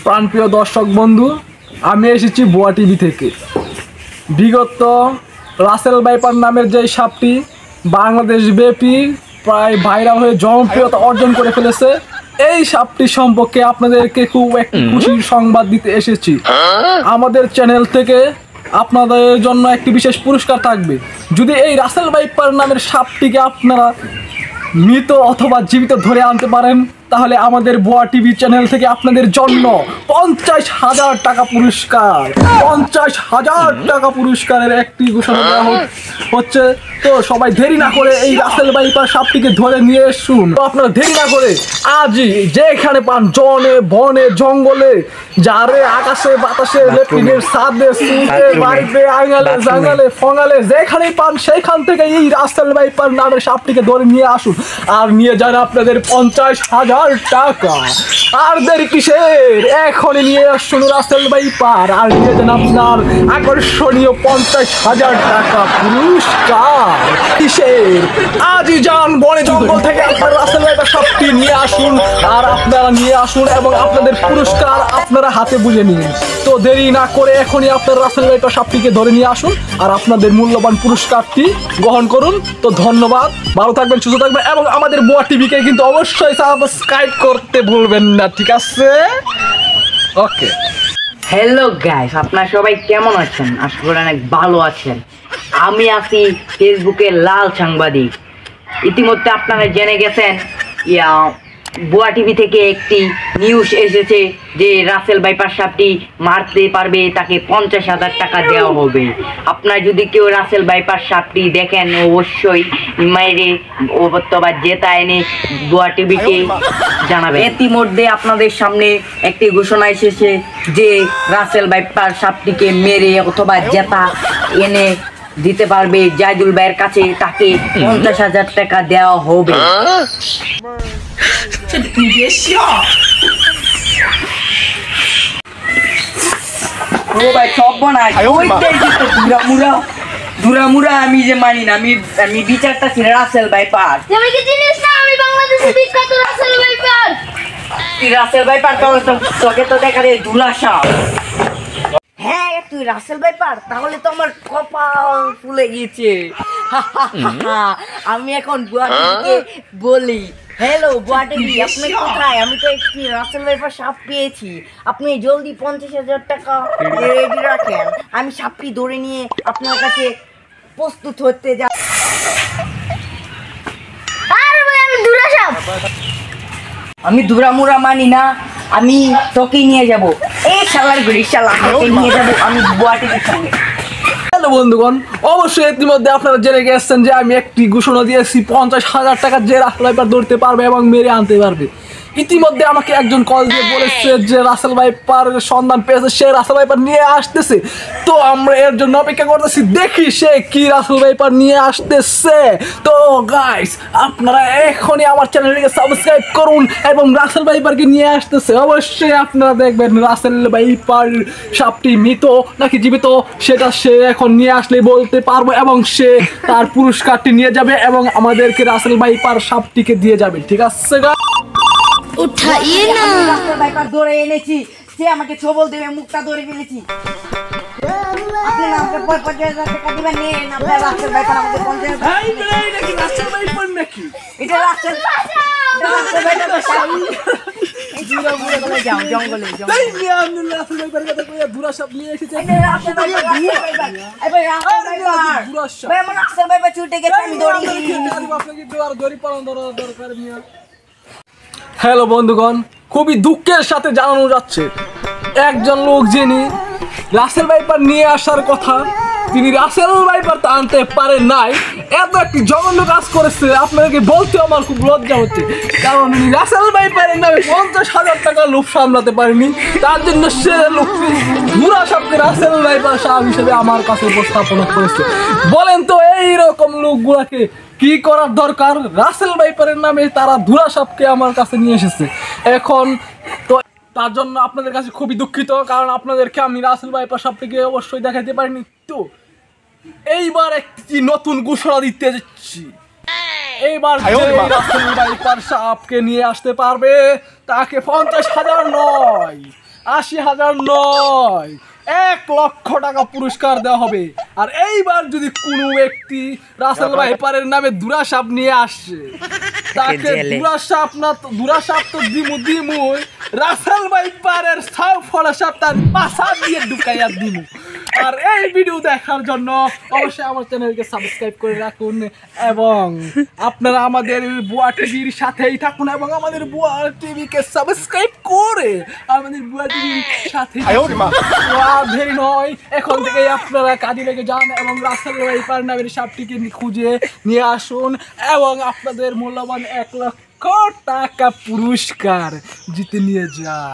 প্রাণপ্রিয় দর্শক বন্ধু, আমি এসেছি বুয়া টিভি থেকে। বিগত রাসেল ভাইপার নামের যে সাপটি বাংলাদেশ ব্যাপী প্রায় ভাইরাল হয়ে জনপ্রিয়তা অর্জন করে ফেলেছে, এই সাপটি সম্পর্কে আপনাদেরকে খুব একটি খুশির সংবাদ দিতে এসেছি। আমাদের চ্যানেল থেকে আপনাদের জন্য একটি বিশেষ পুরস্কার থাকবে। যদি এই রাসেল ভাইপার নামের সাপটিকে আপনারা মৃত অথবা জীবিত ধরে আনতে পারেন, তাহলে আমাদের বুয়া টিভি চ্যানেল থেকে আপনাদের জন্য 50,000 টাকা পুরস্কার, 50,000 টাকা পুরস্কারের একটি ঘোষণা দেওয়া হচ্ছে। তো সবাই দেরি না করে এই রাসেল ভাইপার সাপটিকে ধরে নিয়ে আসুন। তো আপনারা দেরি না করে আজই যেখানে পান, জনে বনে জঙ্গলে, যারে আকাশে বাতাসে, লেট্রিনের ছাদে, সুতে বাড়িতে, আঙালে জাঙ্গালে ফঙালে, যেখানে পান সেখান থেকে এই রাসেল ভাইপার নামের সাপটিকে ধরে নিয়ে আসুন আর নিয়ে যান আপনাদের 50,000 টাকা। আর দেরি কিসের, এখনই নিয়ে আসুন রাসেল ভাইপার আর নিয়ে যান আপনার আকর্ষণীয় 50,000 টাকা পুরস্কার। কিসের, আজই যান বনে জঙ্গল থেকে আপনার রাসেল ভাইপার সাপটি নিয়ে আসুন আর আপনারা নিয়ে আসুন এবং আপনাদের পুরস্কার আপনারা হাতে বুঝে নিন। তো দেরি না করে এখনই আপনার রাসেল ভাইপার সাপটিকে ধরে নিয়ে আসুন আর আপনাদের মূল্যবান পুরস্কারটি গ্রহণ করুন। তো ধন্যবাদ, ভালো থাকবেন, সুস্থ থাকবেন এবং আমাদের বুয়া টিভিকে কিন্তু অবশ্যই সাবস্ক্রাইব করতে ভুলবেন না, ঠিক আছে? ওকে। হ্যালো গাইস, আপনারা সবাই কেমন আছেন? আশা করি অনেক ভালো আছেন। আমি আছি ফেসবুকের লাল সাংবাদিক। ইতিমধ্যে আপনারা জেনে গেছেন বুয়া টিভি থেকে একটি নিউজ এসেছে যে রাসেল ভাইপার সাপটি মারতে পারবে তাকে 50,000 টাকা দেওয়া হবে। আপনারা যদি কেউ রাসেল ভাইপার সাপটি দেখেন, অবশ্যই মাইরে অথবা জেতা এনে বুয়া টিভিকে জানাবে। ইতিমধ্যে আপনাদের সামনে একটি ঘোষণা এসেছে যে রাসেল ভাইপার সাপটিকে মেরে অথবা জেতা এনে দিতে পারবে জাইদুল ভাইয়ের কাছে, তাকে 50,000 টাকা দেওয়া হবে। আমি যে মানি না, আমি বিচারটা ছিল রাসেল ভাইপার। রাসেল ভাইপার তোকে তো দেখা যায় ধুলা সাপ। হ্যাঁ, তুই রাসেল ভাইপার, তাহলে তো আমার কপাল ফুলে গিয়েছে। আমি এখন বুয়া টিভিকে বলি, হ্যালো বুয়া টিভি, আপনি কোথায়? আমি তো একটি রাসেল ভাইপার সাপ পেয়েছি, আপনি জলদি 50,000 টাকা রেডি রাখেন। আমি সাপটি ধরে নিয়ে আপনার কাছে প্রস্তুত হতে যা। আমি ধুরামুরা মানি না, আমি তোকেই নিয়ে যাব। এই শালার গুড়ি শালা নিয়ে যাব আমি বুয়া টিভির সঙ্গে। হ্যালো বন্ধুগণ, অবশ্যই ইতিমধ্যে আপনারা জেনে গেছেন যে আমি একটি ঘোষণা দিয়েছি 50,000 টাকা যে রাসেল ভাইপার ধরতে পারবে এবং মেরে আনতে পারবে। ইতিমধ্যে আমাকে একজন কল দিয়ে বলেছে যে রাসেল ভাইপার সন্ধান পেয়েছে, সে রাসেল ভাইপার নিয়ে আসতেছে। তো আমরা এর জন্য অপেক্ষা করতেছি, দেখি সে কি রাসেল ভাইপার নিয়ে আসতেছে। তো গাইস, আপনারা এখনই আমার চ্যানেলটিকে সাবস্ক্রাইব করুন এবং রাসেল ভাইপারকে নিয়ে আসতেছে। অবশ্যই আপনারা দেখবেন রাসেল ভাইপার সাপটি মৃত নাকি জীবিত, সেটা সে এখন নিয়ে আসলে বলতে পারবো এবং সে তার পুরস্কারটি নিয়ে যাবে এবং আমাদেরকে রাসেল ভাইপার সাপটিকে দিয়ে যাবে, ঠিক আছে? উঠাইয়ে না, রাসেল ভাইপার ধরে এনেছি, সে আমাকে ছবল দেবে, মুখটা ধরে ফেলেছি। আপনি আমাকে 50,000 টাকা দিবেন, নেন আপনার রাসেল ভাইপার আমাকে 50,000। এটা কি রাসেল ভাইপার নাকি? এটা রাসেল ভাইপার সাপ। যাও জঙ্গলে, রাসেল ভাইপার কথা কইয়া ধুরা সাপ নিয়ে এসেছে। রাসেল ভাইপার ছুটে গেছে, আমি দৌড়ি। হ্যালো বন্ধুগণ, খুবই দুঃখের সাথে জানানো যাচ্ছে একজন লোক যিনি রাসেল ভাইপার নিয়ে আসার কথা, তিনি রাসেল ভাইপার আনতে পারেন নাই। এত একটি জঘন্য কাজ করেছে, আপনাদেরকে বলতে আমার খুব লজ্জা হচ্ছে, কারণ রাসেল ভাইপারের নামে 50,000 টাকা লোভ সামলাতে পারেনি। তার জন্য সে লোকটি ধুরা সাপকে রাসেল ভাইপার সাপ হিসেবে আমার কাছে উপস্থাপনা করেছে। বলেন তো এইরকম লোকগুলাকে কি করার দরকার? রাসেল ভাইপারের নামে তারা ধুরা সাপকে আমার কাছে নিয়ে এসেছে। এখন তো তার জন্য আপনাদের কাছে খুবই দুঃখিত, কারণ আপনাদেরকে আমি রাসেল ভাইপার সাপটিকে অবশ্যই দেখাতে পারিনি। তো এইবার একটি নতুন ঘোষণা দিতে যাচ্ছি। এইবার যে রাসেল ভাইপার সাপকে নিয়ে আসতে পারবে তাকে 50,000 নয়, 80,000 নয়, 1,00,000 টাকা পুরস্কার দেওয়া হবে। আর এইবার যদি কোনো ব্যক্তি রাসেল ভাইপারের নামে দুরা সাপ নিয়ে আসছে তাকে দুরা সাপ তো দিমু রাসেল ভাইপারের সাপ ফলা সাপ তার পাশা দিয়ে ঢুকাইয়া দিমু। আর এই ভিডিও দেখার জন্য অবশ্যই আমার চ্যানেলকে সাবস্ক্রাইব করে রাখুন এবং আপনারা আমাদের বুয়া টিভির সাথেই থাকুন এবং আমাদের বুয়া টিভিকে সাবস্ক্রাইব করে আমাদের বুয়া টিভির সাথে দেরি নয়, এখন থেকেই আপনারা কাজে লেগে যান এবং রাসেল ভাইপার নামের সাপটিকে খুঁজে নিয়ে আসুন এবং আপনাদের মূল্যবান 1,00,000 টাকা পুরস্কার জিতে নিয়ে যান।